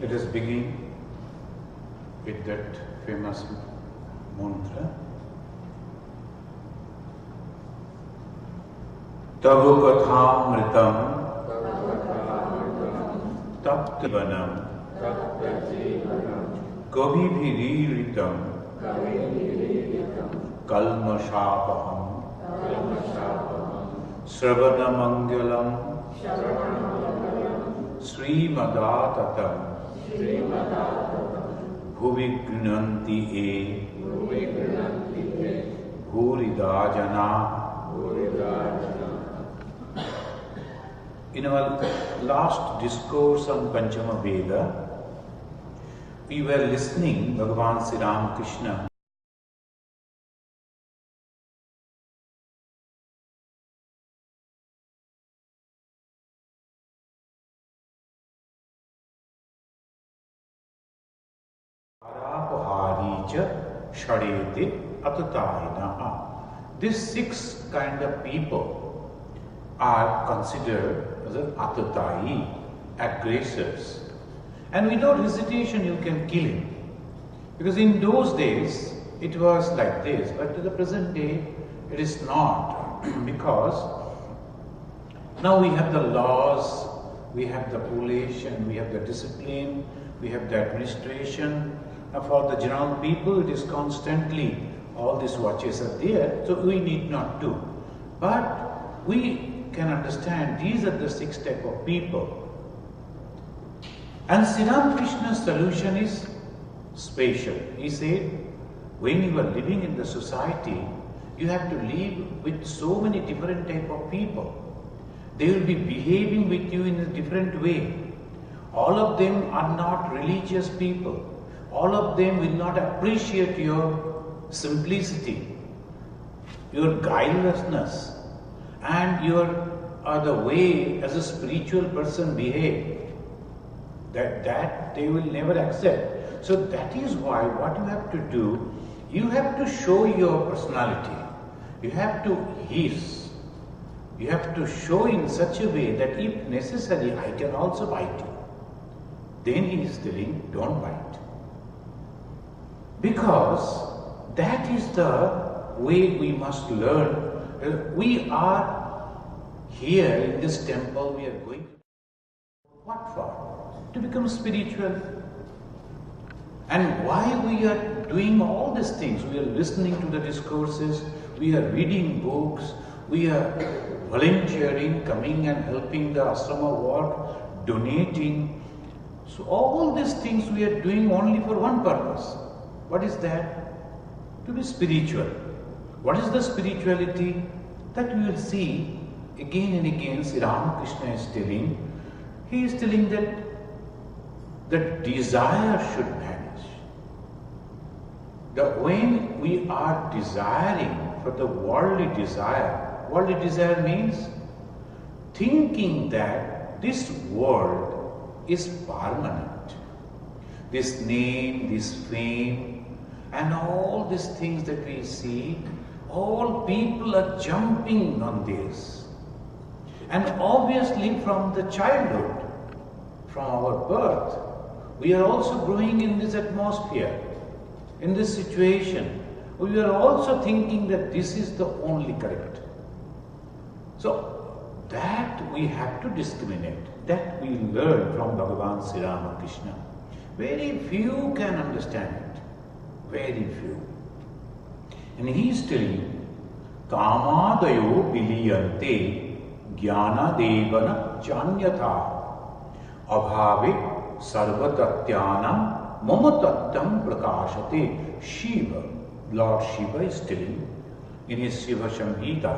Let us begin with that famous mantra. Tav kathamritam taptavanam kavibhiriritam kalmashapaham sravanamangalam srimadatam bhuvignanti bhuridajana. In our last discourse on Panchama Veda, we were listening Bhagavan Sri Ramakrishna Shadete Atatahinaha. These 6 kind of people are considered as Atatayi, aggressors. And without hesitation you can kill him. Because in those days it was like this, but to the present day it is not. Because now we have the laws, we have the pollution, we have the discipline, we have the administration. For the general people, it is constantly, all these watches are there, so we need not do. But we can understand these are the 6 types of people. And Sri Ramakrishna's solution is special. He said, when you are living in the society, you have to live with so many different types of people. They will be behaving with you in a different way. All of them are not religious people. All of them will not appreciate your simplicity, your guilelessness, and your the way as a spiritual person behave. That they will never accept. So that is why what you have to do, you have to show your personality. You have to hiss. You have to show in such a way that if necessary, I can also bite you. Then he is telling, don't bite. Because that is the way we must learn. We are here in this temple, we are going. What for? To become spiritual. And why we are doing all these things? We are listening to the discourses, we are reading books, we are volunteering, coming and helping the ashrama work, donating. So all these things we are doing only for one purpose. What is that? To be spiritual. What is the spirituality? That we will see again and again. Sri Ramakrishna is telling. He is telling that the desire should vanish. When we are desiring for the worldly desire means thinking that this world is permanent. This name, this fame, and all these things that we see, all people are jumping on this. And obviously from the childhood, from our birth, we are also growing in this atmosphere, in this situation. We are also thinking that this is the only correct. So that we have to discriminate. That we learn from Bhagavan Sri Ramakrishna. Very few can understand it. Very few. And he is telling, Kamadayo biliyante jnana devana janyatha abhave sarvatatyanam mamatattam prakashate. Shiva, Lord Shiva is telling in his Shiva Samhita,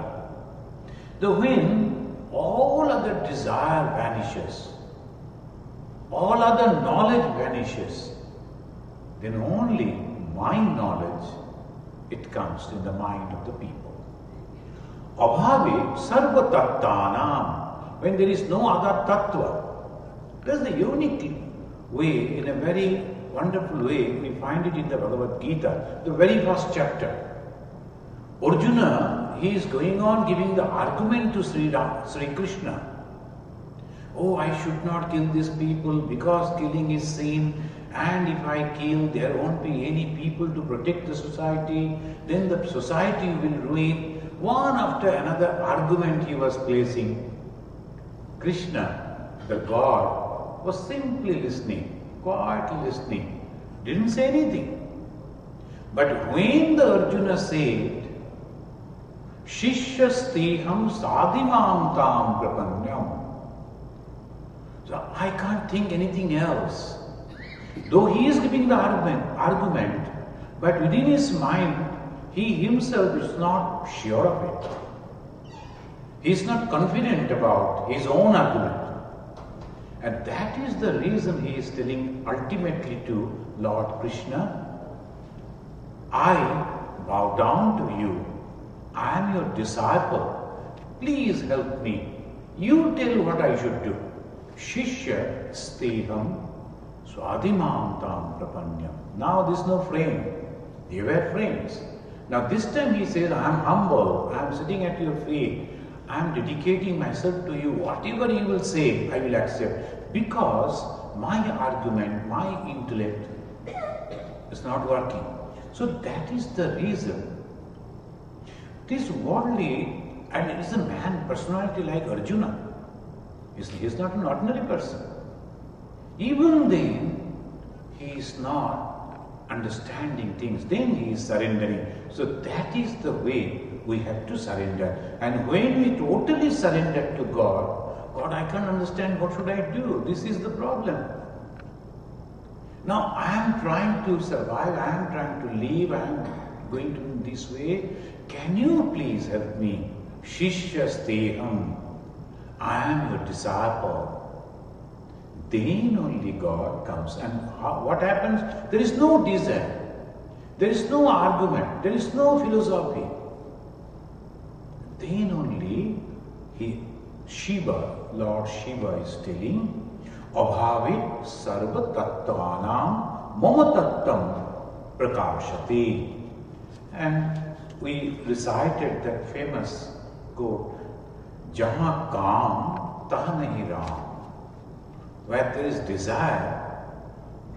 that when all other desire vanishes, all other knowledge vanishes, then only my knowledge, it comes in the mind of the people. Abhave sarva tattvanam, when there is no other tattva. That's the unique way, in a very wonderful way, we find it in the Bhagavad Gita, the very first chapter. Arjuna, he is going on giving the argument to Sri Krishna. oh, I should not kill these people because killing is sin, and if I kill, there won't be any people to protect the society, then the society will ruin. One after another argument he was placing. Krishna, the God, was simply listening, quietly listening, didn't say anything. But when the Arjuna said, Shishyasteham sadhimam tam prapanyam, so I can't think anything else. Though he is giving the argument, but within his mind, he himself is not sure of it. He is not confident about his own argument. And that is the reason he is telling ultimately to Lord Krishna, I bow down to you. I am your disciple. Please help me. You tell what I should do. Shishya steham swadhimam tam prapanyam. Now there is no friend. They were friends. Now this time he says, I am humble. I am sitting at your feet. I am dedicating myself to you. Whatever you will say, I will accept. Because my argument, my intellect is not working. So that is the reason. This worldly, and it is a man, personality like Arjuna. He is not an ordinary person. Even then, he is not understanding things. Then he is surrendering. So that is the way we have to surrender. And when we totally surrender to God, God, I can't understand, what should I do? This is the problem. Now I am trying to survive, I am trying to live, I am going to this way. Can you please help me? Shishyasteham. I am your disciple. Then only God comes. And what happens? There is no desire. There is no argument. There is no philosophy. Then only Shiva, Lord Shiva is telling, Abhavit sarva tattvanam mama tattam prakashati. And we recited that famous quote, Jahan kaam tah nahi ram. Where there is desire,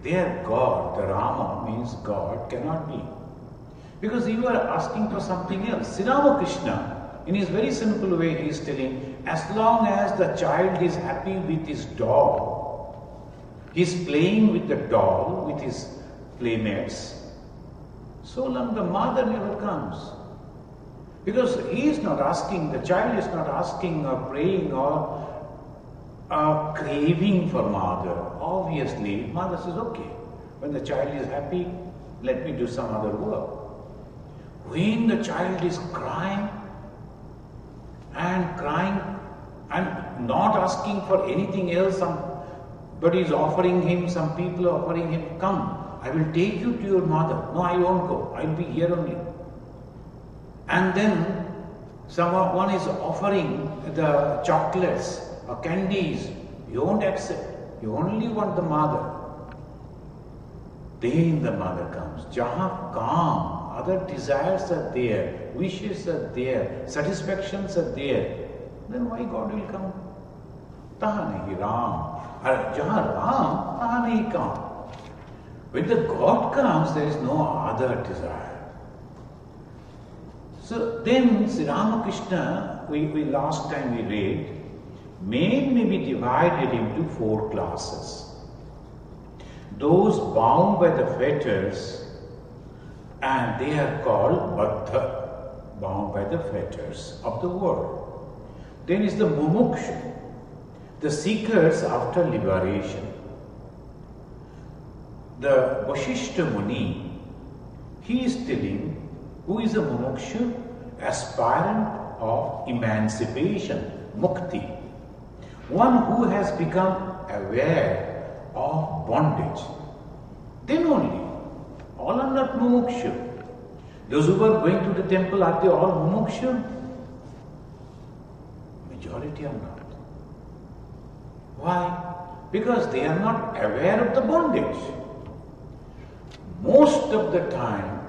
there God, the Rama means God, cannot be. Because you are asking for something else. Sri Ramakrishna, in his very simple way, he is telling, as long as the child is happy with his doll, he is playing with the doll, with his playmates, so long the mother never comes. Because he is not asking, the child is not asking or praying or craving for mother. Obviously, mother says, okay, when the child is happy, let me do some other work. When the child is crying and not asking for anything else, somebody is offering him, some people are offering him, come, I will take you to your mother. No, I won't go, I will be here only. And then someone is offering the chocolates or candies, you won't accept, you only want the mother. Then the mother comes. Jahan kaam, other desires are there, wishes are there, satisfactions are there, then why God will come? Taha nahi Ram. Jahan Ram, taha nahi kaam. When the God comes, there is no other desire. So then Sri Ramakrishna, we last time we read, men may be divided into 4 classes. Those bound by the fetters, and they are called Baddha, bound by the fetters of the world. Then is the Mumukshu, the seekers after liberation. The Vasishtha Muni, he is telling, who is a Mumukshu? Aspirant of emancipation, Mukti. One who has become aware of bondage. Then only. All are not Mumukshu. Those who are going to the temple, are they all Mumukshu? Majority are not. Why? Because they are not aware of the bondage. Most of the time,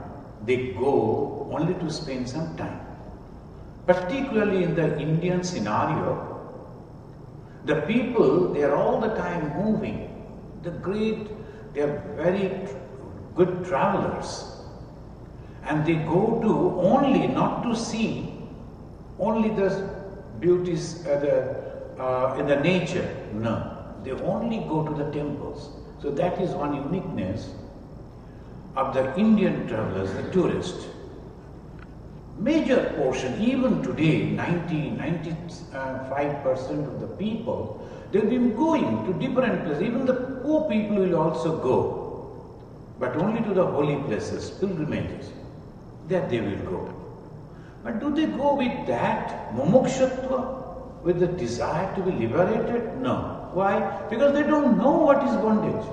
they go only to spend some time. Particularly in the Indian scenario, The people, they are all the time moving. They are very good travelers. And they go to only, not to see only the beauties in the nature. No, they only go to the temples. So that is one uniqueness of the Indian travelers, the tourists. Major portion, even today, 95% of the people, they've been going to different places. Even the poor people will also go, but only to the holy places, pilgrimages. That they will go. But do they go with that mumukshutva, with the desire to be liberated? No. Why? Because they don't know what is bondage.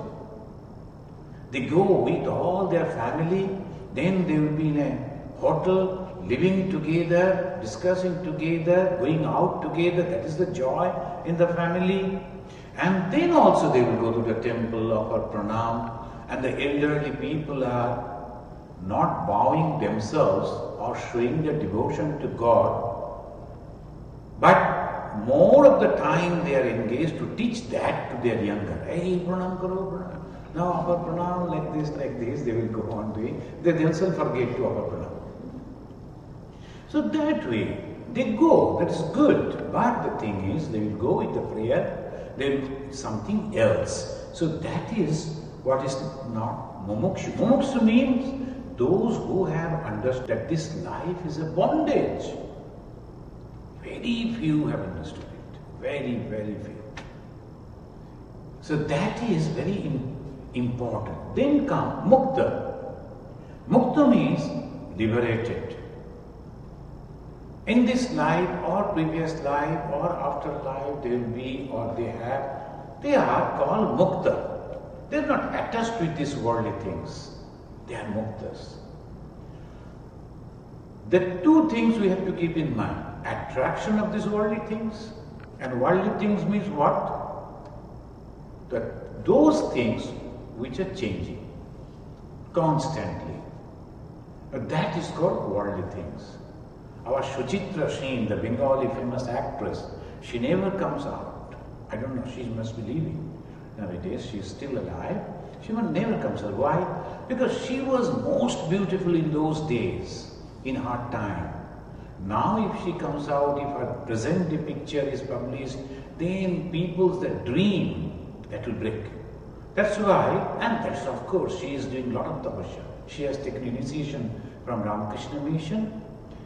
They go with all their family, then they will be in a hotel, living together, discussing together, going out together. That is the joy in the family. And then also they will go to the temple, offer pranam, and the elderly people are not bowing themselves or showing their devotion to God, but more of the time they are engaged to teach that to their younger. Hey, pranam karo, pranam. Now offer pranam like this, they will go on doing. They themselves forget to offer pranam. So that way, they go, that is good. But the thing is, they will go with the prayer, they will do something else. So that is what is not mumukshu. Mumukshu means those who have understood that this life is a bondage. Very few have understood it. Very, very few. So that is very important. Then come mukta. Mukta means liberated. In this life or previous life or afterlife they will be or they are called mukta. They are not attached with these worldly things. They are muktas. The two things we have to keep in mind. Attraction of these worldly things. And worldly things means what? That those things which are changing constantly. That is called worldly things. Our Suchitra Sen, the Bengali famous actress, she never comes out. I don't know, she must be living nowadays. She is still alive. She never comes out. Why? Because she was most beautiful in those days, in her time. Now if she comes out, if her present day picture is published, then people's the dream that will break. That's why, and that's of course, she is doing a lot of tapasya. She has taken initiation from Ramakrishna mission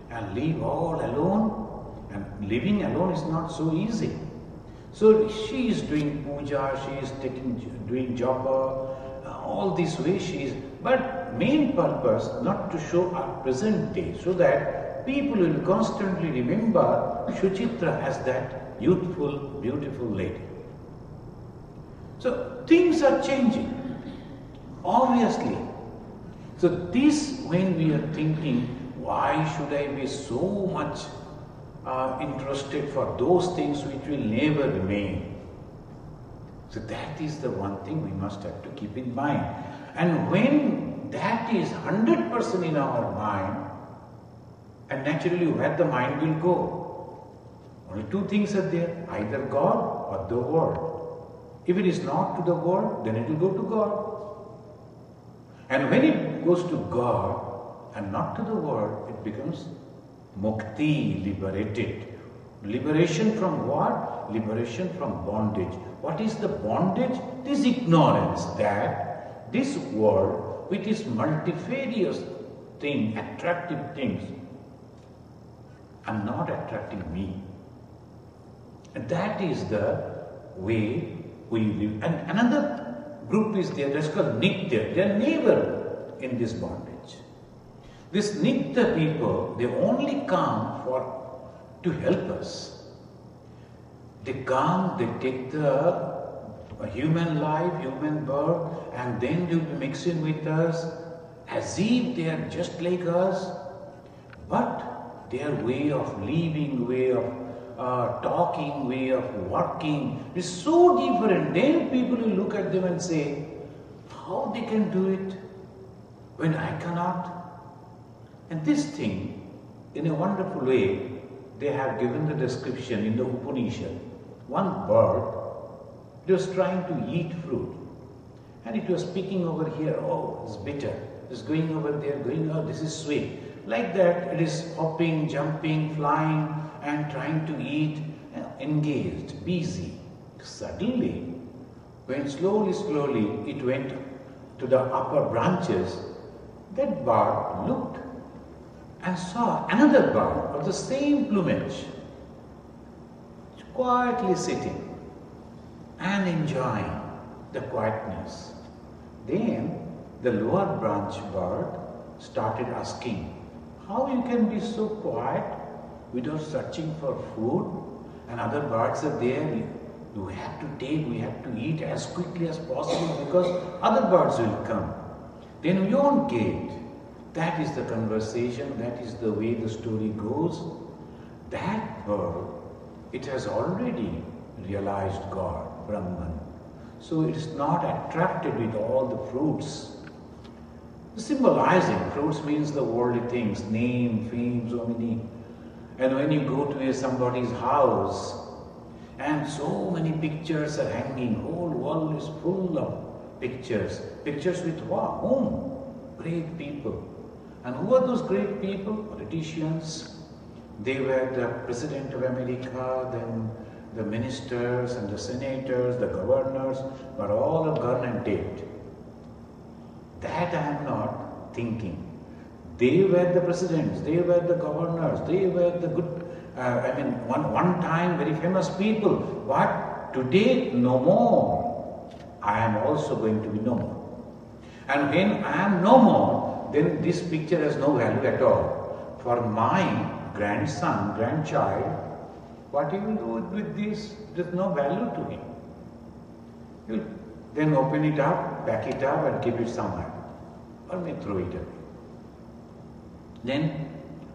and live all alone. And living alone is not so easy. So she is doing puja, she is doing japa, all this way she is. But main purpose not to show our present day, so that people will constantly remember Suchitra as that youthful, beautiful lady. So things are changing, obviously. So this, when we are thinking, why should I be so much interested for those things which will never remain? So that is the one thing we must have to keep in mind. And when that is 100% in our mind, and naturally where the mind will go? Only two things are there, either God or the world. If it is not to the world, then it will go to God. And when it goes to God and not to the world, it becomes mukti, liberated. Liberation from what? Liberation from bondage. What is the bondage? This ignorance that this world, with its multifarious thing, attractive things, are not attracting me. And that is the way we live. And another group is there, that's called Nitya. They are never in this bondage. These Nitya people, they only come to help us. They come, they take the human life, human birth, and then they will be mixing with us as if they are just like us. But their way of living, way of talking, way of working is so different. Then people will look at them and say, how they can do it when I cannot? And this thing, in a wonderful way, they have given the description in the Upanishad. one bird, it was trying to eat fruit. And it was picking over here, oh, it's bitter. It's going over there, going, oh, this is sweet. Like that, it is hopping, jumping, flying, and trying to eat, engaged, busy. Suddenly, when slowly it went to the upper branches, that bird looked and saw another bird of the same plumage, quietly sitting and enjoying the quietness. Then the lower branch bird started asking, how you can be so quiet without searching for food? And other birds are there, we have to take, we have to eat as quickly as possible because other birds will come. Then we won't get. That is the conversation, that is the way the story goes. That bird, it has already realized God, Brahman. So it is not attracted with all the fruits. Symbolizing, fruits means the worldly things, name, fame, so many. And when you go to somebody's house, and so many pictures are hanging, whole wall is full of pictures. Pictures with what? Whom? Great people. And who are those great people? Politicians. They were the President of America, then the ministers and the senators, the governors, were all of government taped. That I am not thinking. They were the presidents, they were the governors, they were the good, one time very famous people. What? Today, no more. I am also going to be no more. And when I am no more, then this picture has no value at all. For my grandson, grandchild, what he will do with this? There is no value to him. He will then open it up, pack it up and keep it somewhere. Or may throw it away. Then,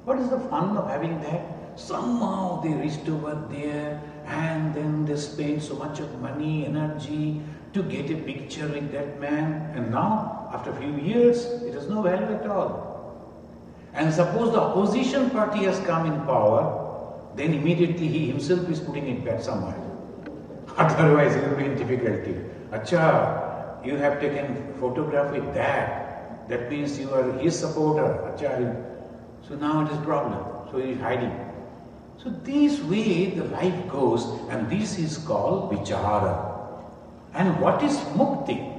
what is the fun of having that? Somehow they reached over there and then they spent so much of money, energy to get a picture with that man. And now, after a few years, it has no value at all. And suppose the opposition party has come in power, then immediately he himself is putting it back somewhere. Otherwise, he will be in difficulty. Acha, you have taken photograph with that. That means you are his supporter. Acha, so now it is problem. So he is hiding. So this way the life goes, and this is called vichara. And what is mukti?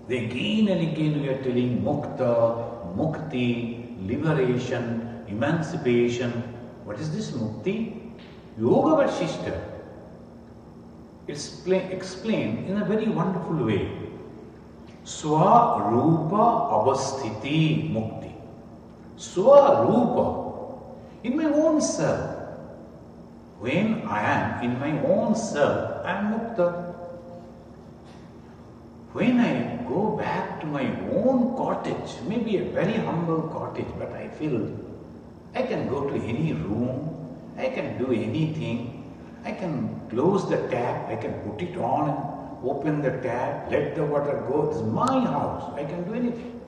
Again and again we are telling mukta, mukti, liberation, emancipation. What is this mukti? Yoga Vashishta. It's explained in a very wonderful way. Swarupa avasthiti mukti. Swarupa, in my own self. When I am in my own self, I am mukta. When I go back to my own cottage, maybe a very humble cottage, but I feel I can go to any room, I can do anything, I can close the tap, I can put it on and open the tap, let the water go. It's my house, I can do anything.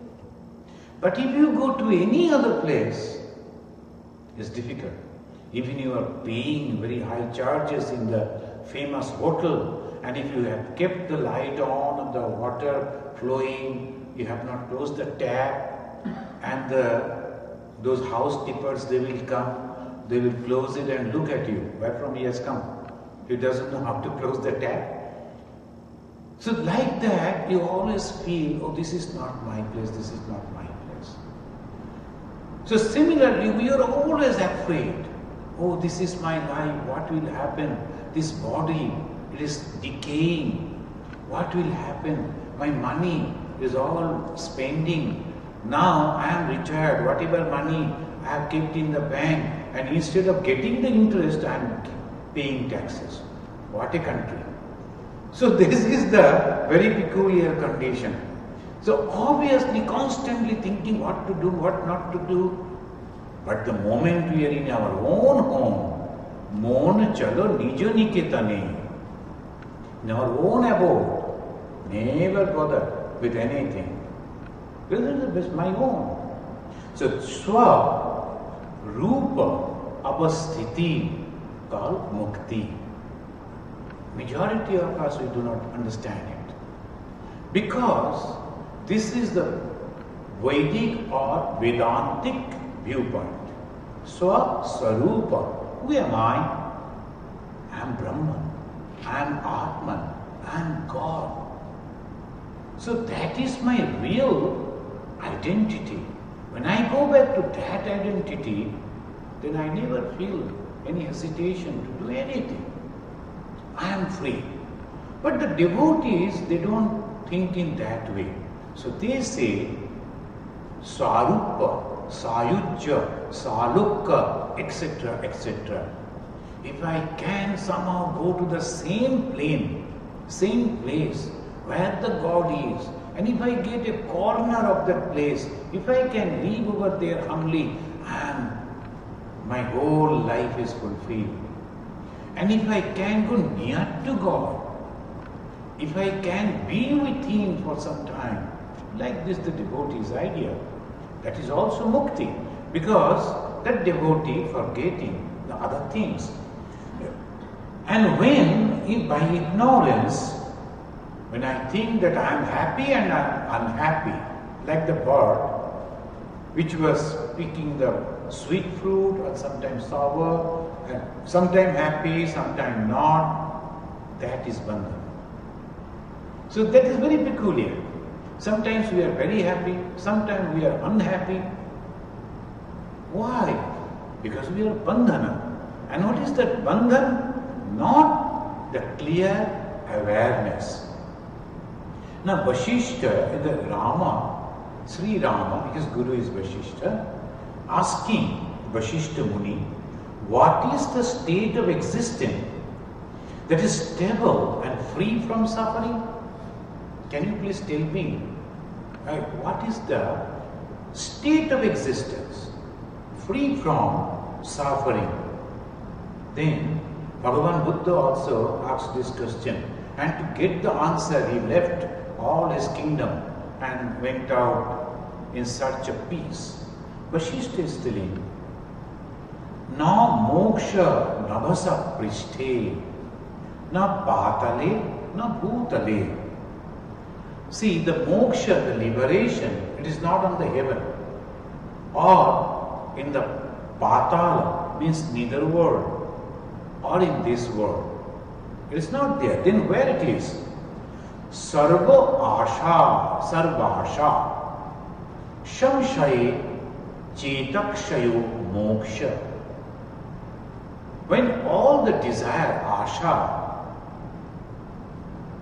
But if you go to any other place, it's difficult. Even you are paying very high charges in the famous hotel, and if you have kept the light on and the water flowing, you have not closed the tap, and those housekeepers, they will come, they will close it and look at you. Where from he has come? He doesn't know how to close the tap. So like that, you always feel, oh, this is not my place, this is not my place. So similarly, we are always afraid. Oh, this is my life, what will happen? This body, it is decaying. What will happen? My money is all spending. Now I am retired, whatever money I have kept in the bank, and instead of getting the interest, I am paying taxes. What a country. So this is the very peculiar condition. So obviously constantly thinking what to do, what not to do. But the moment we are in our own home, mon chalo nijo niketane, in our own abode, never bother with anything. Because it is my own. So swa, rupa, avasthiti, called mukti. Majority of us, we do not understand it. Because this is the Vedic or Vedantic viewpoint. Swarupa. Who am I? I am Brahman. I am Atman. I am God. So that is my real identity. When I go back to that identity, then I never feel any hesitation to do anything. I am free. But the devotees, they don't think in that way. So they say, Swarupa, Sayujya, Salukka, etc., etc. If I can somehow go to the same plane, same place where the God is, and if I get a corner of that place, if I can live over there humbly, and my whole life is fulfilled. And if I can go near to God, if I can be with Him for some time, like this the devotee's idea, that is also mukti, because that devotee forgetting the other things. And when, by ignorance, when I think that I am happy and I am unhappy, like the bird which was picking the sweet fruit or sometimes sour, and sometimes happy, sometimes not, that is bandhana. So that is very peculiar. Sometimes we are very happy, sometimes we are unhappy. Why? Because we are bandhana. And what is that bandhan? Not the clear awareness. Now Vashishta, the Rama, Sri Rama, his guru is Vashishta, asking Vashishta Muni, what is the state of existence that is stable and free from suffering? Can you please tell me, what is the state of existence free from suffering? Then Bhagavan Buddha also asked this question, and to get the answer he left all his kingdom and went out in search of peace. Vashishta is telling, na moksha nabhasa prishthe, na patale, na bhutale. See, the moksha, the liberation, it is not on the heaven or in the patala, means neither world or in this world. It is not there. Then where it is? Sarva asha, sarvasha, shamshaye, chetakshayo, moksha. When all the desire, asha,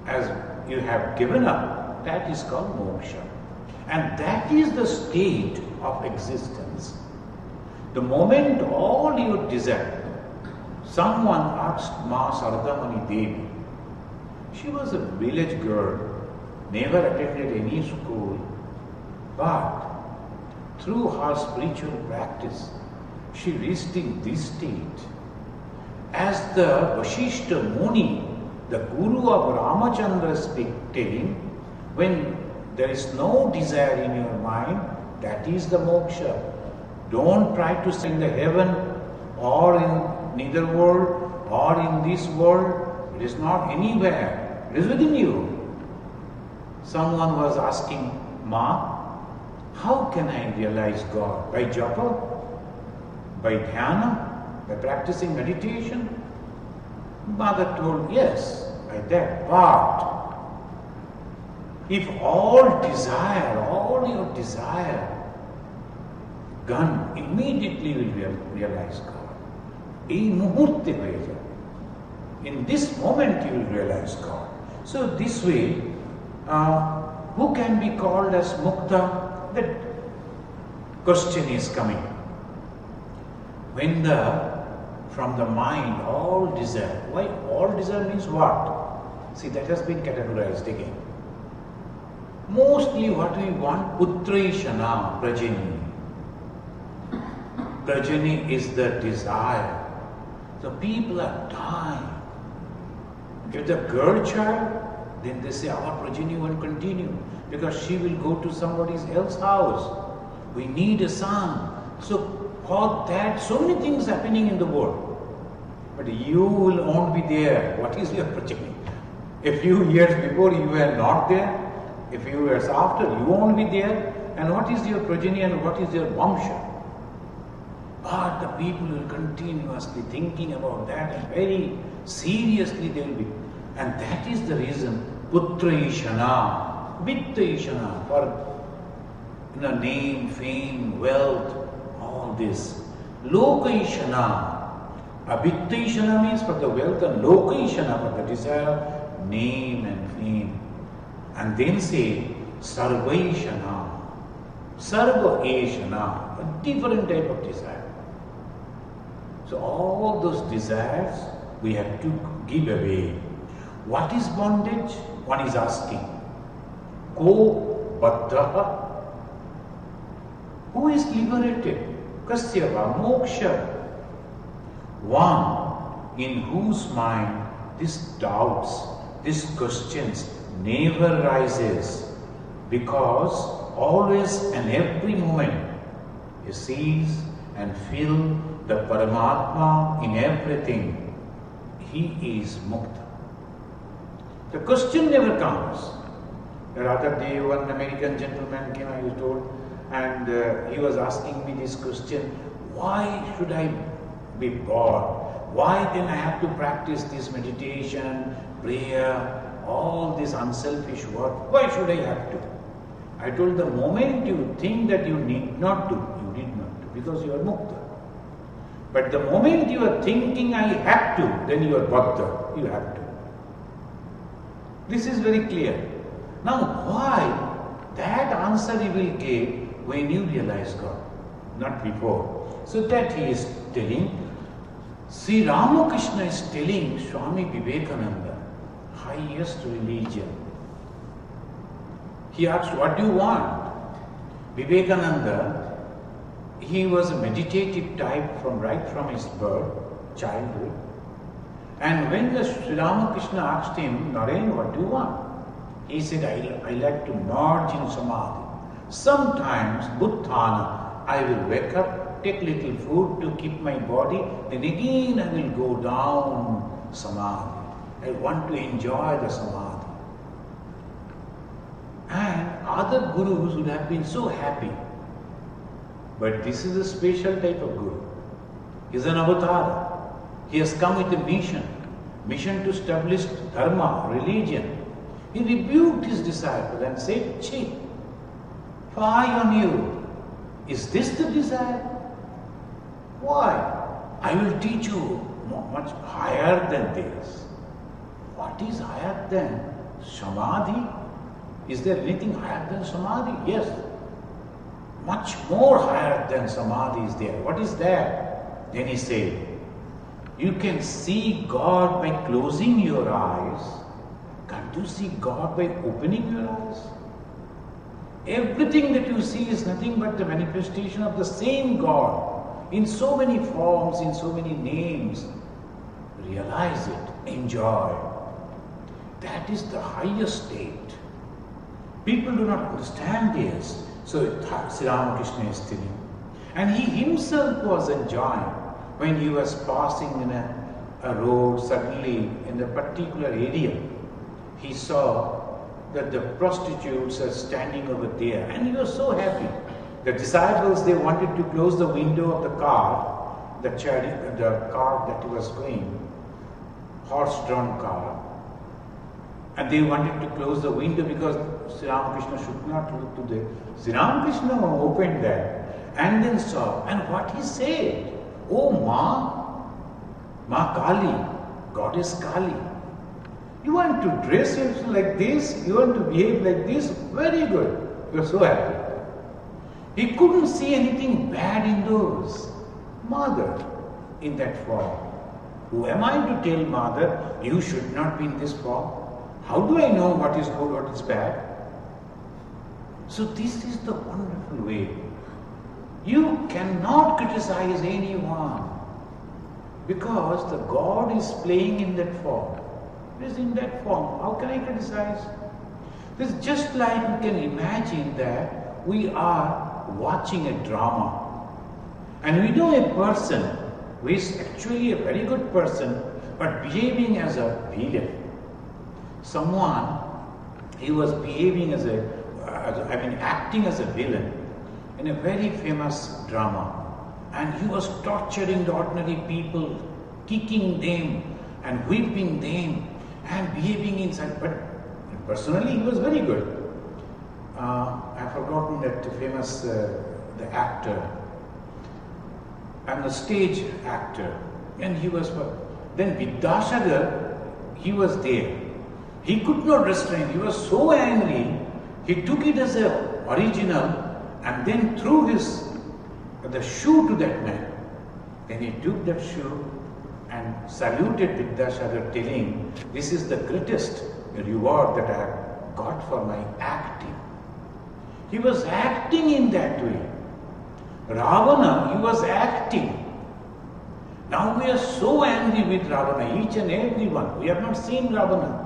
as you have given up, that is called moksha. And that is the state of existence. The moment all your desire, someone asked Ma Saradamani Devi, she was a village girl, never attended any school, but through her spiritual practice, she reached in this state. As the Vashishta Muni, the guru of Ramachandra telling, when there is no desire in your mind, that is the moksha. Don't try to stay in the heaven or in neither world or in this world. It is not anywhere. It is within you. Someone was asking, Ma, how can I realize God? By japa? By dhyana? By practicing meditation? Mother told, yes, by that. But if all your desire gone, immediately will realize God. In this moment you will realize God. So this way, who can be called as mukta? That question is coming. When from the mind all desire, why all desire means what? See, that has been categorized again. Mostly what we want, putraishana, prajani. Prajani is the desire. The people are dying. If the girl child, then they say our prajani won't continue because she will go to somebody else's house. We need a son. So for that, so many things happening in the world. but you will won't be there. What is your progeny? A few years before you were not there, a few years after you won't be there, and what is your progeny and what is your vamsha? But the people will continuously thinking about that and very seriously they will be. And that is the reason Putra Ishana, Vitta Ishana, for name, fame, wealth, all this. Loka Ishana. Avitta Ishana means for the wealth and Loka Ishana for the desire of name and fame. And then say Sarva Ishana. Sarva Ishana, a different type of desire. So all those desires we have to give away. What is bondage? One is asking. Ko baddha. Who is liberated? Kasyava moksha. One in whose mind these doubts, these questions never rises, because always and every moment he sees and feels the Paramatma in everything. He is Mukta. The question never comes. The other day one American gentleman came, I was told, and he was asking me this question, why should I be born? Why then I have to practice this meditation, prayer, all this unselfish work? Why should I have to? I told, the moment you think that you need not to, you need not to, because you are Mukta. But the moment you are thinking I have to, then you are Baddha, you have to. This is very clear. Now why? That answer you will give when you realize God, not before. So that he is telling, Sri Ramakrishna is telling Swami Vivekananda, highest religion. He asked, what do you want? Vivekananda, he was a meditative type right from his birth, childhood. And when the Sri Ramakrishna asked him, Naren, what do you want? He said, I like to merge in Samadhi. Sometimes, Bhuttana, I will wake up, take little food to keep my body, then again I will go down Samadhi. I want to enjoy the Samadhi. And other gurus would have been so happy. But this is a special type of guru. He is an avatar. He has come with a mission to establish dharma, religion. He rebuked his disciple and said, Chi, fie on you. Is this the desire? Why? I will teach you much higher than this. What is higher than Samadhi? Is there anything higher than Samadhi? Yes. Much more higher than Samadhi is there. What is that? Then he said, you can see God by closing your eyes. Can't you see God by opening your eyes? Everything that you see is nothing but the manifestation of the same God in so many forms, in so many names. Realize it, enjoy. That is the highest state. People do not understand this. So Sri Ramakrishna is telling. And he himself was enjoying when he was passing in a road, suddenly in a particular area. He saw that the prostitutes are standing over there, and he was so happy. The disciples, they wanted to close the window of the car, the car that was going, horse-drawn car, and they wanted to close the window because Sri Ramakrishna should not look to the... Sri Ramakrishna opened that and then saw, and what he said, oh Ma Kali, Goddess Kali, you want to dress yourself like this, you want to behave like this, very good, you are so happy. He couldn't see anything bad in those. Mother, in that form. Who am I to tell Mother, you should not be in this form? How do I know what is good, what is bad? So this is the wonderful way. You cannot criticize anyone because the God is playing in that form. It is in that form. How can I criticize? It's just like you can imagine that we are watching a drama and we know a person who is actually a very good person, but behaving as a villain. Someone, he was behaving as acting as a villain in a very famous drama. And he was torturing the ordinary people, kicking them and whipping them and behaving inside. But personally, he was very good. I've forgotten that famous, the actor and the stage actor. And he was, then Vidyasagar, he was there. He could not restrain, he was so angry, he took it as a original and then threw the shoe to that man. Then he took that shoe and saluted Vidyasagar, telling, this is the greatest reward that I have got for my acting. He was acting in that way. Ravana, he was acting. Now we are so angry with Ravana, each and every one. We have not seen Ravana,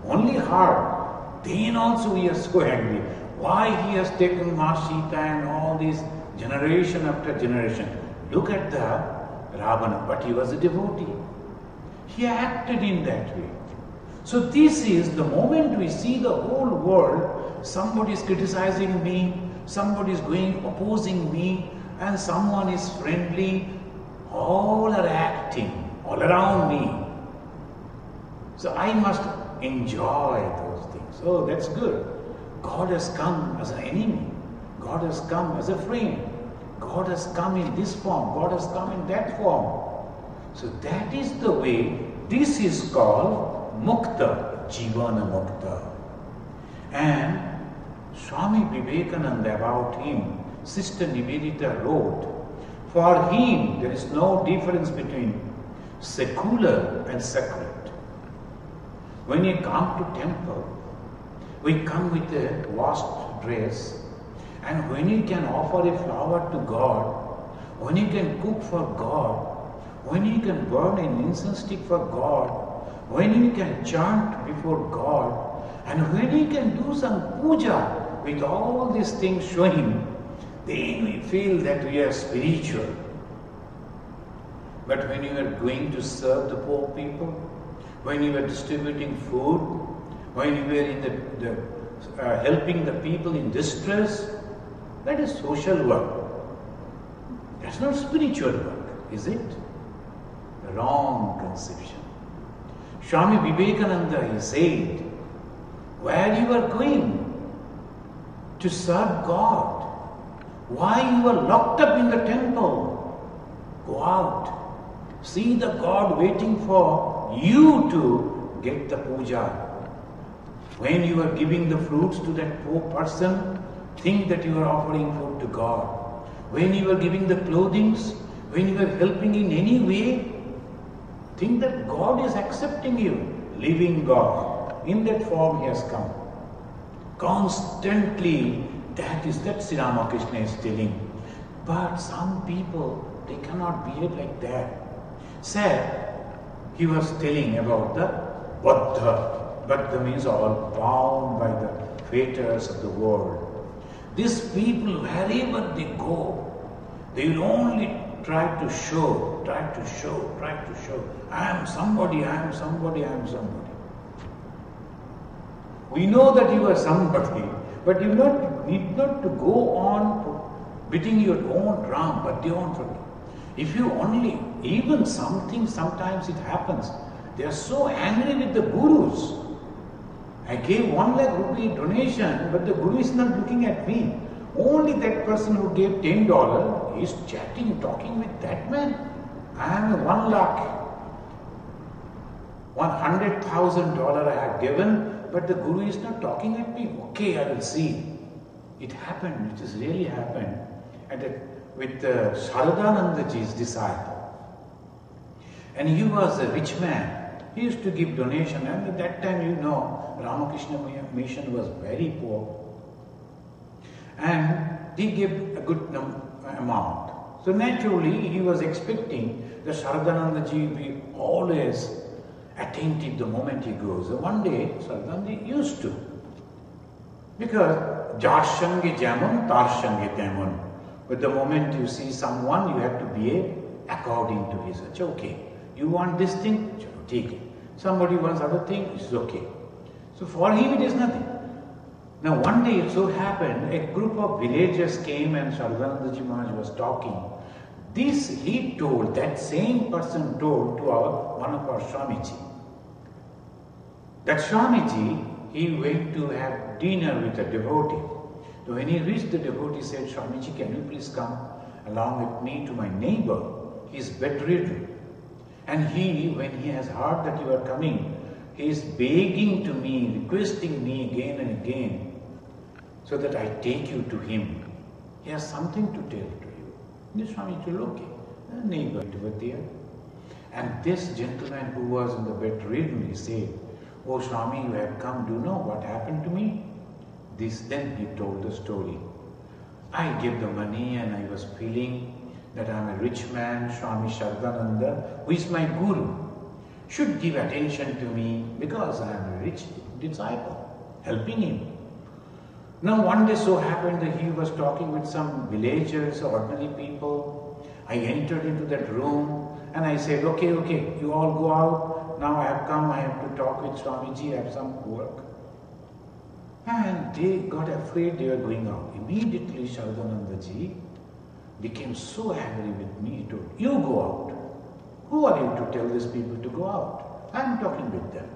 only heard. Then also we are so angry. Why he has taken Ma Sita and all these generation after generation. Look at the Ravana, but he was a devotee. He acted in that way. So this is the moment we see the whole world, somebody is criticizing me, somebody is opposing me, and someone is friendly, all are acting all around me. So I must enjoy those things. Oh, that's good. God has come as an enemy. God has come as a friend. God has come in this form. God has come in that form. So that is the way. This is called Mukta, Jivana Mukta. And Swami Vivekananda, about him, Sister Nivedita wrote, for him there is no difference between secular and sacred. When you come to temple, we come with a washed dress, and when you can offer a flower to God, when you can cook for God, when you can burn an incense stick for God, when you can chant before God, and when you can do some puja with all these things showing, then we feel that we are spiritual. But when you are going to serve the poor people, when you are distributing food, when you are in helping the people in distress, that is social work. That's not spiritual work, is it? The wrong conception. Swami Vivekananda, he said, where you are going to serve God, why you are locked up in the temple, go out. See the God waiting for you to get the puja. When you are giving the fruits to that poor person, think that you are offering food to God. When you are giving the clothings, when you are helping in any way, think that God is accepting you, living God. In that form he has come. Constantly, that Sri Ramakrishna is telling. But some people, they cannot behave like that. Sir, he was telling about the Buddha. Buddha means all bound by the fetters of the world. These people, wherever they go, they will only try to show. I am somebody, I am somebody, I am somebody. We know that you are somebody, but you need not to go on beating your own drum, but your own drum. If you only, even something, sometimes it happens, they are so angry with the gurus. I gave 1 lakh rupee donation, but the guru is not looking at me. Only that person who gave $10 is chatting, talking with that man. I am a 1 lakh, $100,000 I have given, but the guru is not talking at me. Okay, I will see. It happened, it has really happened with Sharadanandaji's disciple. And he was a rich man. He used to give donation, and at that time, you know, Ramakrishna mission was very poor. And he gave a good amount. So naturally, he was expecting that Sharadanandaji will be always attentive the moment he goes. So one day, Sharadanandaji used to. Because jar sange jamon, tar sange temon. But the moment you see someone, you have to behave according to his such. Okay, you want this thing? Take it. Somebody wants other thing, it's okay. So for him it is nothing. Now one day it so happened, a group of villagers came and Sarvanandaji Maharaj was talking. This he told, that same person told to one of our Swamiji. That Swamiji, he went to have dinner with a devotee. So when he reached, the devotee said, Swamiji, can you please come along with me to my neighbor? He is bedridden. And he, when he has heard that you are coming, he is begging to me, requesting me again and again, so that I take you to him. He has something to tell to you. The Swamiji told, okay, the neighbor was there. And this gentleman who was in the bedridden, he said, oh Swami, you have come, do you know what happened to me? Then he told the story. I gave the money and I was feeling that I am a rich man, Swami Ishatmananda, who is my guru, should give attention to me because I am a rich disciple, helping him. Now one day so happened that he was talking with some villagers, ordinary people. I entered into that room and I said, okay, you all go out. Now I have come, I have to talk with Swamiji, I have some work. And they got afraid they were going out. Immediately Sarvanandaji became so angry with me, he told, you go out. Who are you to tell these people to go out? I am talking with them.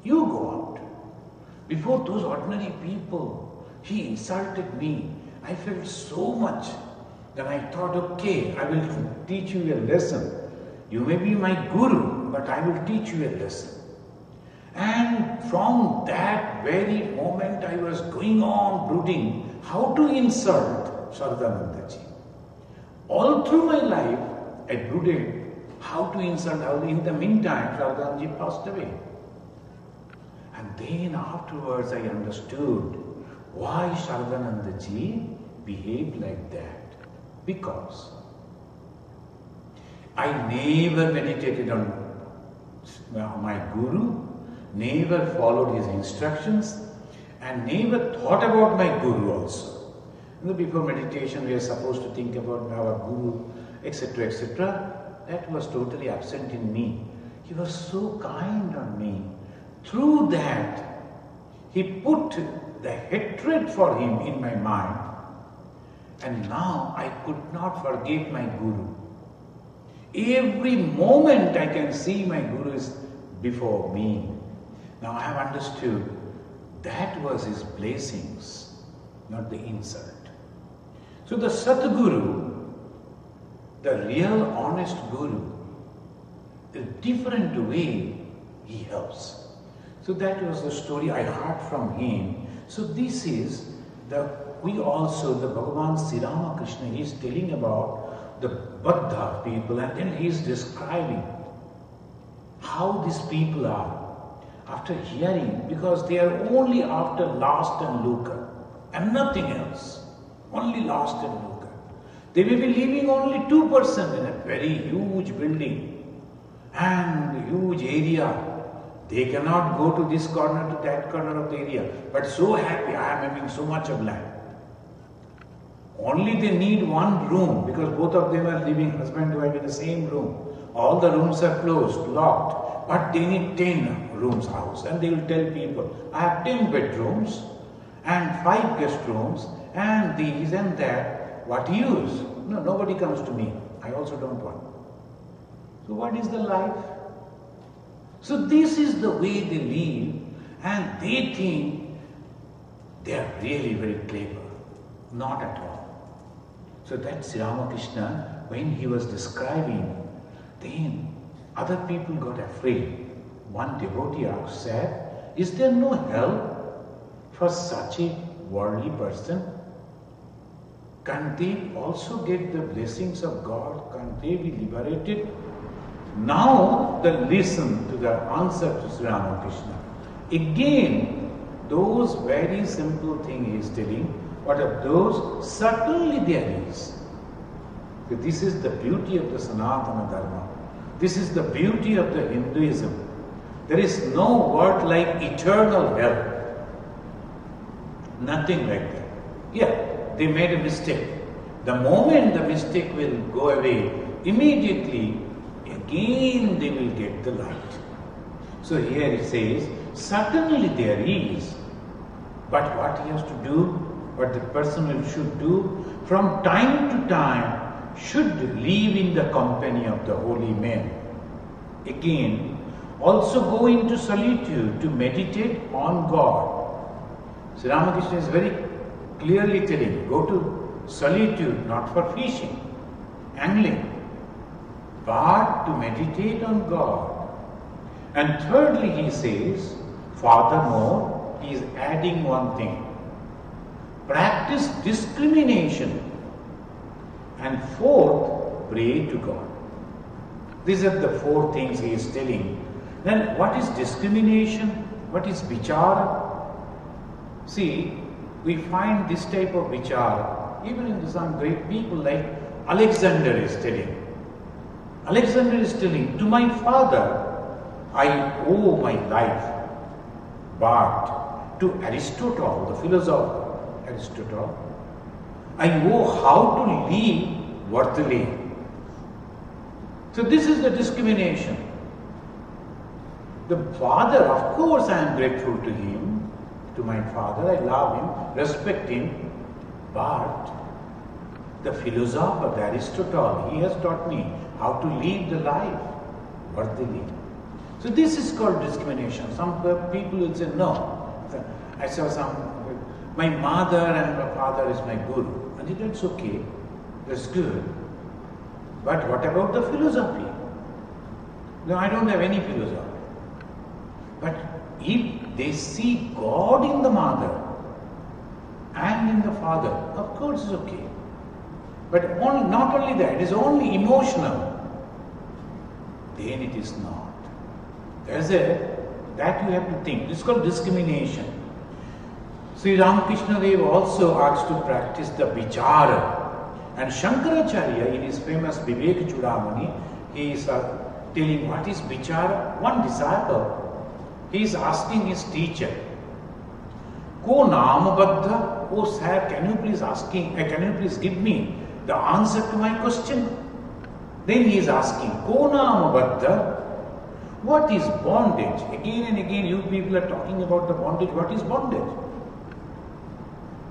You go out. Before those ordinary people, he insulted me. I felt so much that I thought, okay, I will teach you a lesson. You may be my guru, but I will teach you a lesson. And from that very moment I was going on brooding how to insult Sarvanandaji. All through my life I brooded how to insult. In the meantime Sarvanandaji passed away. And then afterwards I understood why Sarvanandaji behaved like that. Because I never meditated on my guru, never followed his instructions, and never thought about my guru also. Before meditation we are supposed to think about our guru, etc., etc. That was totally absent in me. He was so kind on me. Through that, he put the hatred for him in my mind, and now I could not forget my guru. Every moment I can see my guru is before me. Now I have understood that was his blessings, not the insult. So the Satguru, the real honest guru, a different way he helps. So that was the story I heard from him. So this is the Bhagavan Sri Ramakrishna, he is telling about the Buddha people, and then he is describing how these people are. After hearing, because they are only after lust and lucre and nothing else, only lust and lucre. They may be living only 2% in a very huge building and huge area. They cannot go to this corner to that corner of the area, but so happy, I am having so much of land. Only they need one room because both of them are living husband and wife in the same room. All the rooms are closed, locked, but they need 10 rooms house, and they will tell people, I have 10 bedrooms and 5 guest rooms and these and that. What use? No, nobody comes to me. I also don't want. So what is the life? So this is the way they live, and they think they are really very clever. Not at all. So that Sri Ramakrishna, when he was describing, then other people got afraid. One devotee said, is there no help for such a worldly person? Can they also get the blessings of God? Can they be liberated? Now, listen to the answer to Sri Ramakrishna. Again, those very simple things he is telling, what of those? Certainly there is. So this is the beauty of the Sanatana Dharma. This is the beauty of the Hinduism. There is no word like eternal hell. Nothing like that. Yeah, they made a mistake. The moment the mistake will go away, immediately again they will get the light. So here it says, certainly there is, but what he has to do, what the person should do, from time to time should live in the company of the holy men. Again, also go into solitude to meditate on God. So Ramakrishna is very clearly telling, go to solitude, not for fishing, angling, but to meditate on God. And thirdly, he says, furthermore, he is adding one thing. Practice discrimination. And fourth, pray to God. These are the four things he is telling. Then what is discrimination? What is vichara? See, we find this type of vichara even in some great people like Alexander is telling. Alexander is telling, to my father I owe my life, but to Aristotle, the philosopher Aristotle, I owe how to live worthily. So this is the discrimination. The father, of course I am grateful to him, to my father, I love him, respect him, but the philosopher, the Aristotle, he has taught me how to live the life worthily. So this is called discrimination. Some people will say, no, I saw my mother and my father is my guru. And that's okay, that's good. But what about the philosophy? No, I don't have any philosophy. But if they see God in the mother and in the father, of course it's okay. But not only that, it is only emotional. Then it is not. That you have to think. This is called discrimination. Sri Ramakrishna Dev also asked to practice the vichara. And Shankaracharya in his famous Vivek Chudamani, he is telling what is vichara. One disciple, he is asking his teacher, Ko namabadha? Oh sir, can you please give me the answer to my question? Then he is asking, Ko namabadha? What is bondage? Again and again you people are talking about the bondage. What is bondage?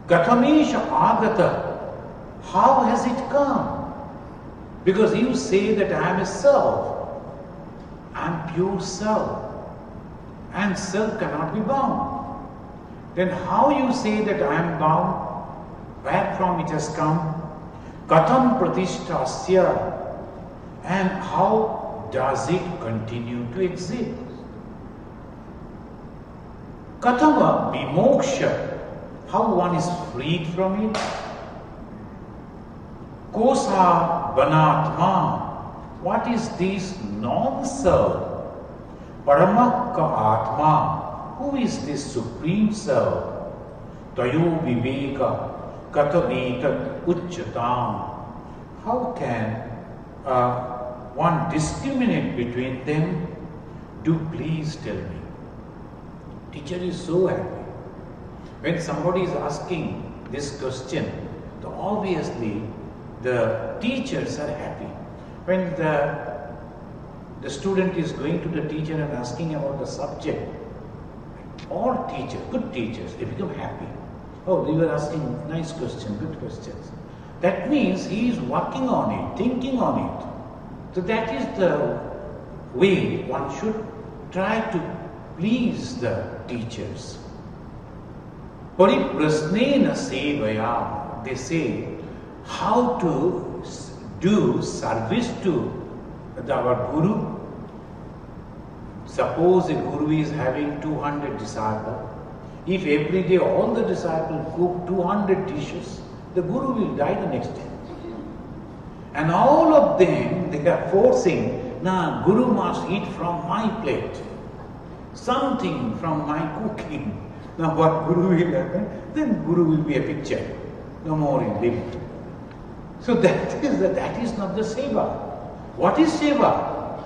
Kathamesha agata. How has it come? Because you say that I am a self. I am pure self. And self cannot be bound. Then how you say that I am bound? Where from it has come? Katham pratishthasya. And how does it continue to exist? Katama vimoksha. How one is freed from it? Kosa banatma. What is this non-self? Paramaka atma. Who is this supreme self? Tayo viveka kataveta uchchatam. How can one discriminate between them? Do please tell me. Teacher is so happy. When somebody is asking this question, obviously the teachers are happy. When the student is going to the teacher and asking about the subject, all teachers, good teachers, they become happy. Oh, they were asking nice questions, good questions. That means he is working on it, thinking on it. So that is the way one should try to please the teachers. Pariprasnena sevaya, they say how to do service to our guru. Suppose a guru is having 200 disciples. If every day all the disciples cook 200 dishes, the guru will die the next day. And all of them, they are forcing, nah, guru must eat from my plate. Something from my cooking. Now what guru will happen? Then guru will be a picture. No more in living. So that is not the seva. What is seva?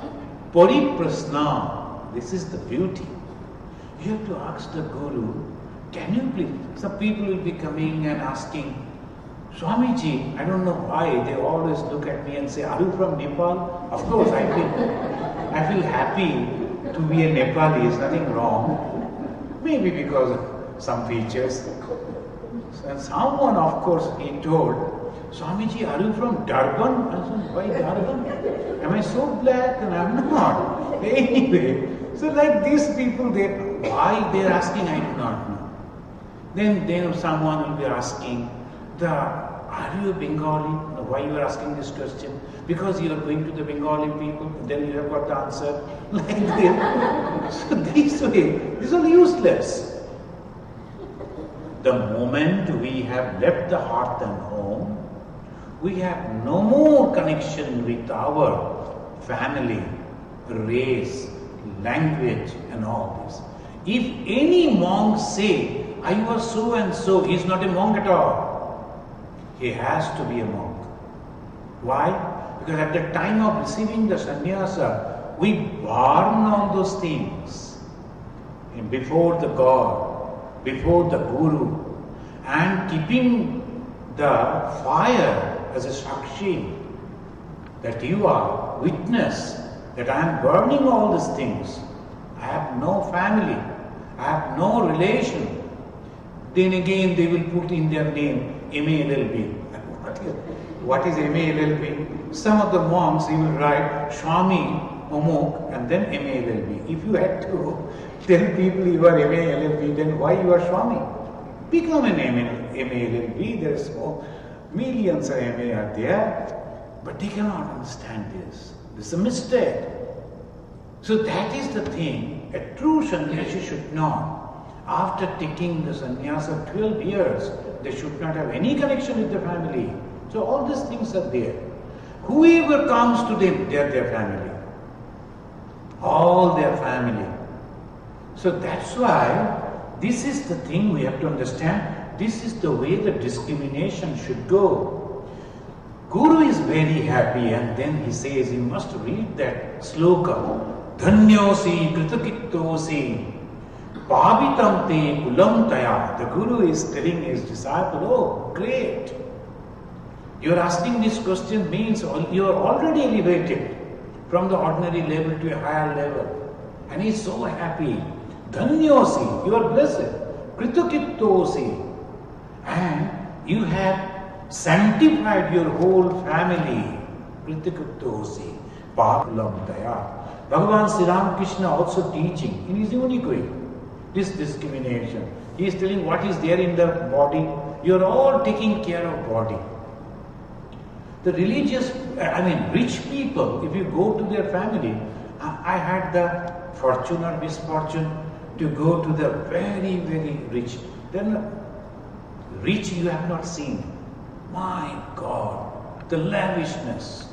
Pariprasna. This is the beauty. You have to ask the guru, can you please? Some people will be coming and asking, Swamiji, I don't know why, they always look at me and say, are you from Nepal? Of course, I feel happy to be a Nepali, there's nothing wrong. Maybe because of some features. And someone, of course, he told, Swamiji, are you from Durban? I said, why Durban? Am I so black? And I'm not. Anyway, so like these people, why they're asking, I do not know. Then someone will be asking, are you a Bengali? Why you are asking this question? Because you are going to the Bengali people, then you have got the answer. Like this. So this way, this is all useless. The moment we have left the hearth and home, we have no more connection with our family, race, language and all this. If any monk say, I was so and so, he is not a monk at all. He has to be a monk. Why? Because at the time of receiving the sannyasa, we burn all those things before the God, before the Guru, and keeping the fire as a sakshi, that you are witness, that I am burning all these things. I have no family, I have no relation. Then again they will put in their name MALLB. What is MALLB? Some of the monks, he will write Swami Amok and then MALLB. If you had to tell people you are MALLB, then why you are Swami? Become an MALLB. There are so millions of MA are there, but they cannot understand this. This is a mistake. So that is the thing. A true sannyasi should not. After taking the sannyasa 12 years, they should not have any connection with the family. So all these things are there. Whoever comes to them, they are their family. All their family. So that's why this is the thing we have to understand. This is the way the discrimination should go. Guru is very happy and then he says, you must read that sloka. Dhanyosi kritakittosi. Pavitam te kulam taya. The Guru is telling his disciple, oh, great. You are asking this question means you are already elevated from the ordinary level to a higher level. And he is so happy. Dhanyosi, you are blessed. Kritakittosi. And you have sanctified your whole family. Kritakittosi. Pavitam taya. Bhagavan Sri Ramakrishna also teaching in his unique way. This discrimination. He is telling what is there in the body. You are all taking care of body. The religious, rich people, if you go to their family, I had the fortune or misfortune to go to the very, very rich. Then rich you have not seen. My God, the lavishness,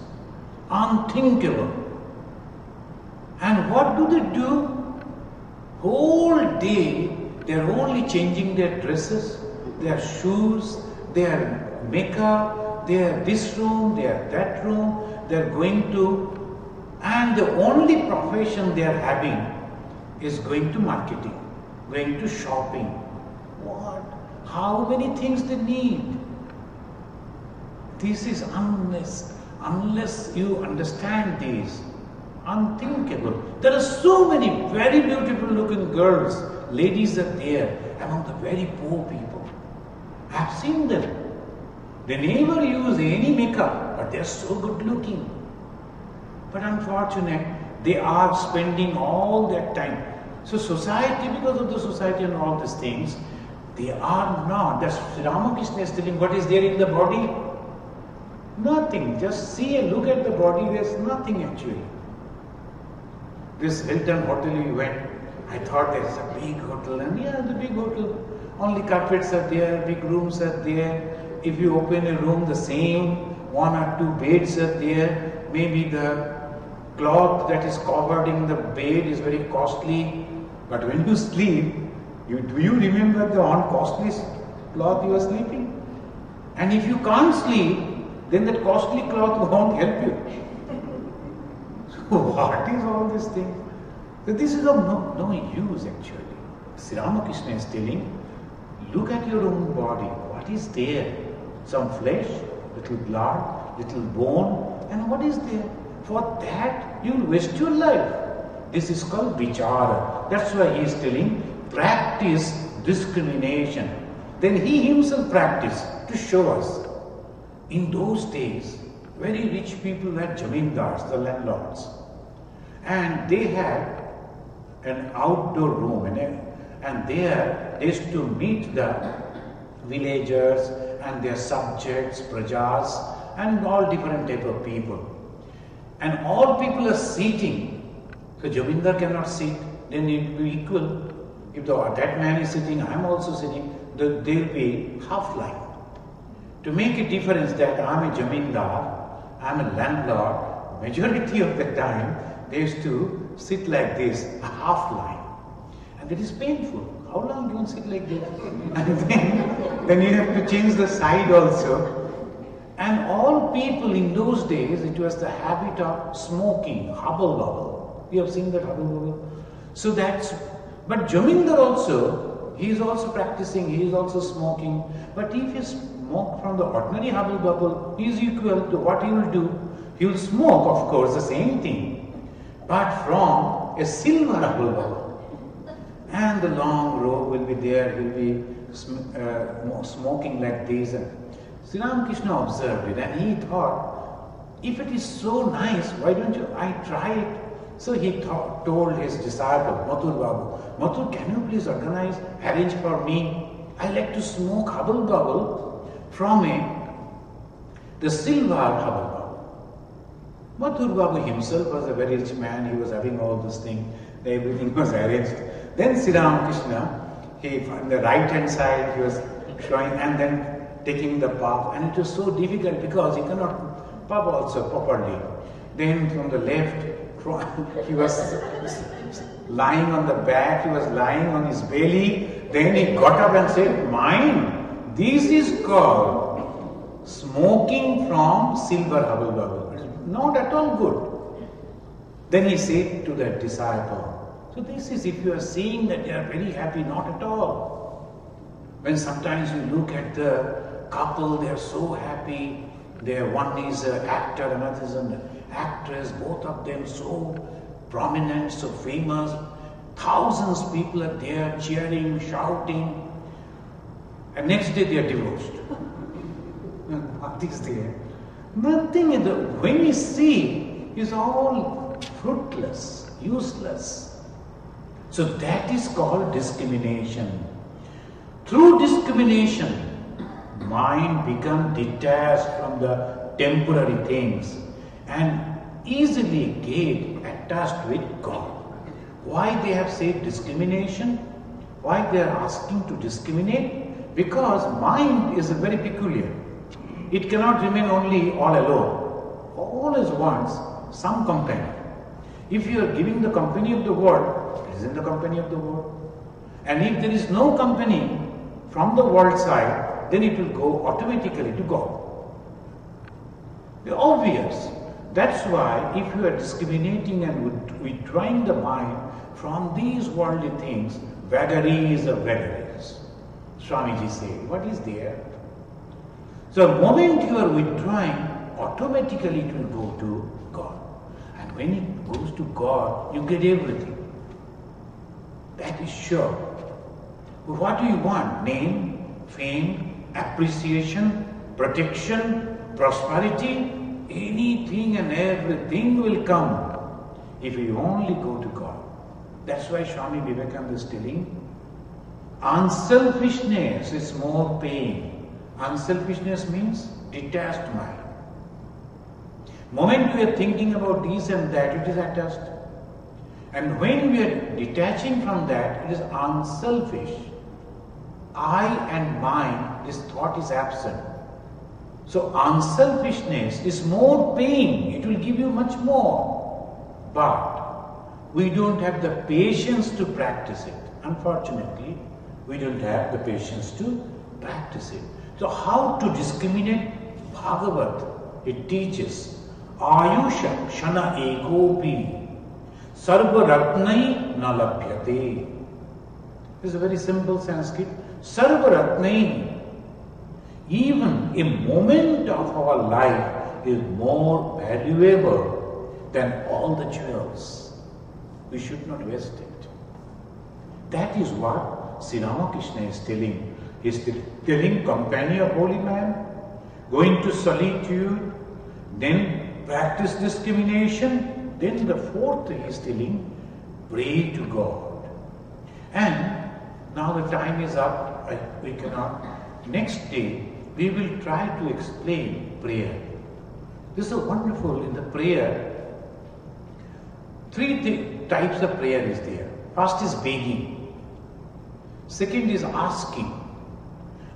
unthinkable. And what do they do? Whole day, they are only changing their dresses, their shoes, their makeup, they are this room, they are that room, they are going to, and the only profession they are having is going to marketing, going to shopping. What? How many things they need? This is unless you understand this. Unthinkable. There are so many very beautiful looking girls, ladies are there among the very poor people. I have seen them. They never use any makeup, but they are so good looking. But unfortunate, they are spending all that time. So society, because of the society and all these things, they are not. That's Ramakrishna is telling what is there in the body? Nothing. Just see and look at the body, there's nothing actually. This Hilton hotel we went, I thought there's a big hotel, and yeah, the big hotel. Only carpets are there, big rooms are there. If you open a room, the same 1 or 2 beds are there. Maybe the cloth that is covered in the bed is very costly. But when you sleep, do you remember the costly cloth you are sleeping? And if you can't sleep, then that costly cloth won't help you. So what is all this thing? So this is of no use actually. Sri Ramakrishna is telling, look at your own body. What is there? Some flesh, little blood, little bone, and what is there? For that you will waste your life. This is called vichara. That's why he is telling, practice discrimination. Then he himself practiced to show us. In those days, very rich people were jamindars, the landlords. And they had an outdoor room, and there they used to meet the villagers and their subjects, prajas, and all different type of people. And all people are sitting. So Jamindar cannot sit, then it will be equal. If that man is sitting, I am also sitting, there will be half line. To make a difference that I am a Jamindar, I am a landlord, majority of the time they used to sit like this, a half line. And that is painful. How long you can sit like that? And then you have to change the side also. And all people in those days, it was the habit of smoking, hubble bubble. You have seen that hubble bubble? So but Jamindar also, he is also practicing, he is also smoking. But if you smoke from the ordinary hubble bubble, he is equal to what he will do. He will smoke, of course, the same thing, but from a silver hubble bubble. And the long robe will be there, he will be smoking like this. And Sri Ramakrishna observed it and he thought, if it is so nice, why don't I try it? So he told his disciple, Mathur Babu, Mathur, can you please arrange for me? I like to smoke hubble bubble from the silver hubble bubble. Mathur Babu himself was a very rich man, he was having all this thing, everything was arranged. Then Sri Ramakrishna, on the right hand side, he was showing and then taking the puff, and it was so difficult because he cannot puff also properly. Then from the left, he was lying on the back, he was lying on his belly. Then he got up and said, mine, this is called smoking from silver hubble bubble. Not at all good. Then he said to the disciple, so this is, if you are saying that they are very happy, not at all. When sometimes you look at the couple, they are so happy. One is an actor, another is an actress, both of them so prominent, so famous. Thousands of people are there cheering, shouting. And next day they are divorced. What is there? Nothing. When you see, is all fruitless, useless. So that is called discrimination. Through discrimination, mind becomes detached from the temporary things and easily get attached with God. Why they have said discrimination? Why they are asking to discriminate? Because mind is very peculiar. It cannot remain only all alone. Always wants some company. If you are giving the company of the world, it is in the company of the world. And if there is no company from the world side, then it will go automatically to God. It's obvious. That's why if you are discriminating and withdrawing the mind from these worldly things, vagaries of vagaries. Swamiji said, what is there? So the moment you are withdrawing, automatically it will go to God. And when it goes to God, you get everything. That is sure. But what do you want? Name, fame, appreciation, protection, prosperity, anything and everything will come if you only go to God. That's why Swami Vivekananda is telling, unselfishness is more pain. Unselfishness means detached mind. Moment we are thinking about this and that, it is attached. And when we are detaching from that, it is unselfish. I and mine, this thought is absent. So unselfishness is more pain, it will give you much more. But we don't have the patience to practice it. Unfortunately, we don't have the patience to practice it. So how to discriminate? Bhagavat, it teaches, Ayusha Shana Ekopi Sarva Ratnai na labhyate. This is a very simple Sanskrit. Sarva Ratnai. Even a moment of our life is more valuable than all the jewels. We should not waste it. That is what Sri Ramakrishna is telling. He is telling company of holy man, go into solitude, then practice discrimination. Then the fourth he is telling, pray to God. And now the time is up. We cannot. Next day we will try to explain prayer. This is wonderful in the prayer. Three types of prayer is there. First is begging. Second is asking.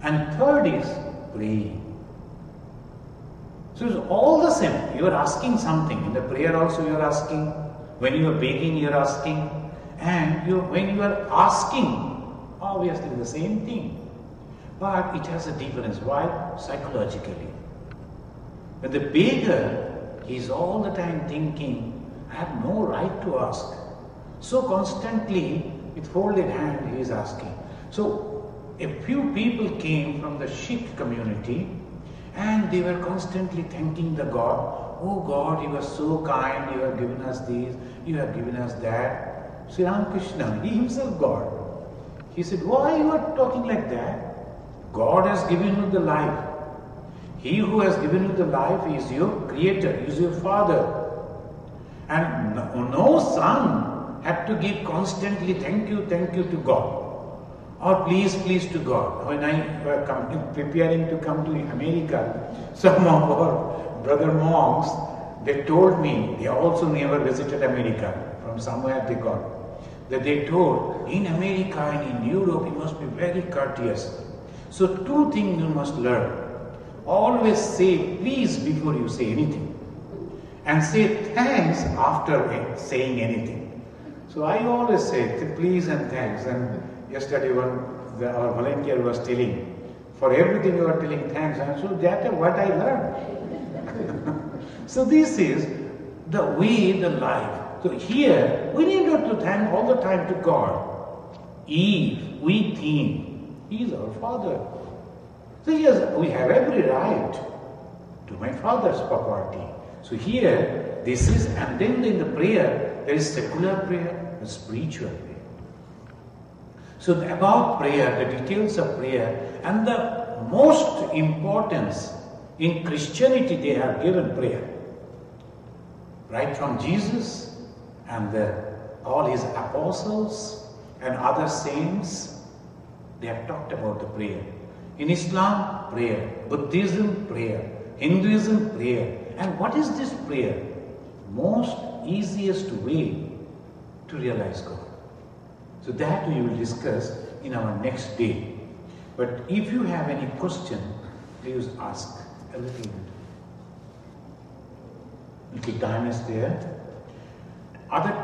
And third is praying. So it's all the same. You are asking something. In the prayer also you are asking. When you are begging you are asking. And when you are asking, obviously the same thing. But it has a difference. Why? Psychologically. But the beggar, he is all the time thinking, I have no right to ask. So constantly, with folded hand, he is asking. So a few people came from the Sikh community and they were constantly thanking the God. Oh God, you are so kind, you have given us this, you have given us that. Sri Ramakrishna, he himself God. He said, why you are talking like that? God has given you the life. He who has given you the life is your creator, is your father. And no son had to give constantly thank you to God. Or please to God. When I was preparing to come to America, some of our brother monks, they told me, they also never visited America, from somewhere they got, that they told, in America and in Europe you must be very courteous. So two things you must learn. Always say please before you say anything. And say thanks after saying anything. So I always say please and thanks. And yesterday our volunteer was telling, for everything you are telling thanks. And so that's what I learned. So this is the way, the life. So here, we need not to thank all the time to God. If we think He is our Father, so yes, we have every right to my Father's property. So here, this is, and then in the prayer, there is secular prayer and spiritual prayer. So about prayer, the details of prayer, and the most importance in Christianity they have given prayer. Right from Jesus and all his apostles and other saints, they have talked about the prayer. In Islam, prayer. Buddhism, prayer. Hinduism, prayer. And what is this prayer? Most easiest way to realize God. So that we will discuss in our next day. But if you have any question, please ask a little time is there. Other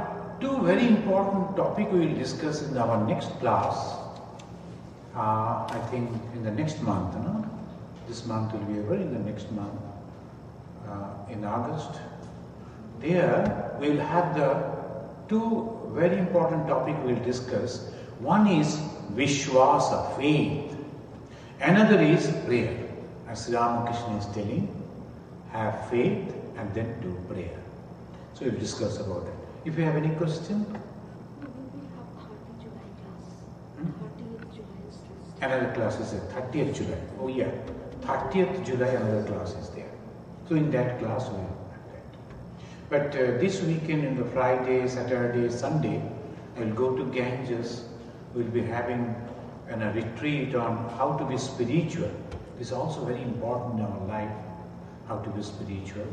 two very important topics we will discuss in our next class. I think in the next month, no? This month will be over, in the next month, in August. There we will have the two very important topics we will discuss. One is Vishwasa, faith. Another is prayer. As Ramakrishna is telling, have faith and then do prayer. So we will discuss about it. If you have any question? Another class is 30th July. Oh yeah, 30th July another class is there. So in that class we will have that. But this weekend, in the Friday, Saturday, Sunday, we'll go to Ganges. We'll be having a retreat on how to be spiritual. This is also very important in our life, how to be spiritual.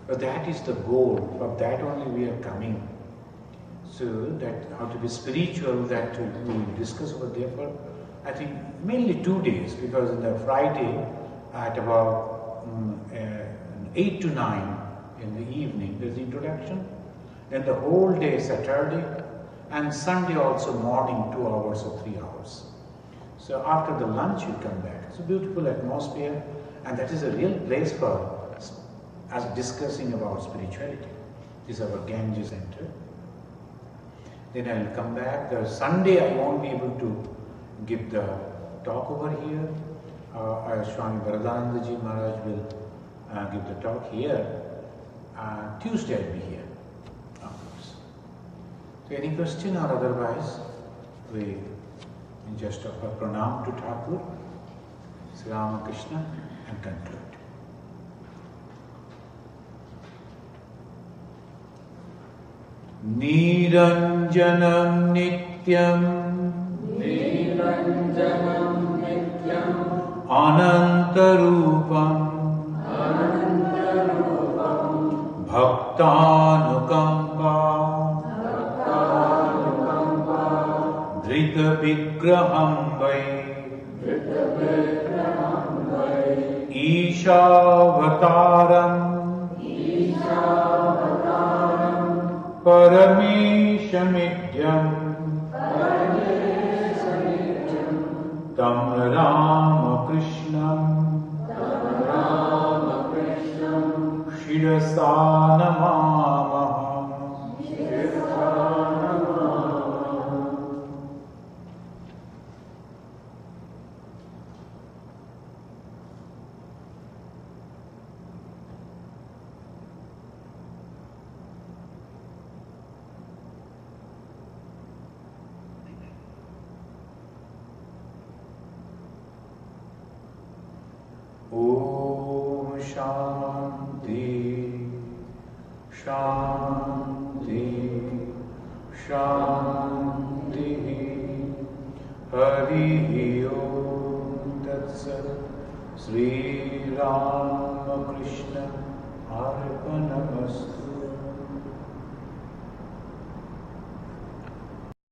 But that is the goal. For that only we are coming. So that how to be spiritual, that we will discuss over there for, I think, mainly 2 days, because in the Friday at about 8 to 9 in the evening there's the introduction, then the whole day Saturday, and Sunday also morning 2 hours or 3 hours. So after the lunch you come back. It's a beautiful atmosphere, and that is a real place for us discussing about spirituality. This is our Ganges center. Then I will come back. The Sunday I won't be able to give the talk over here, Swami Ishatmananda Maharaj will give the talk here. Tuesday I'll be here. So any question or otherwise, we just offer pranam to Thakur, Sri Ramakrishna, and conclude. Niranjanam nityam anantarupam bhaktanukampa drita vigraham vai Ishavataram Parameshamidyam Tam Ramakrishnam Shirasanamamaham. Om Shanti, Shanti, Shanti. Hari Om Tat Sat. Sri Ramakrishna Arpanamastu.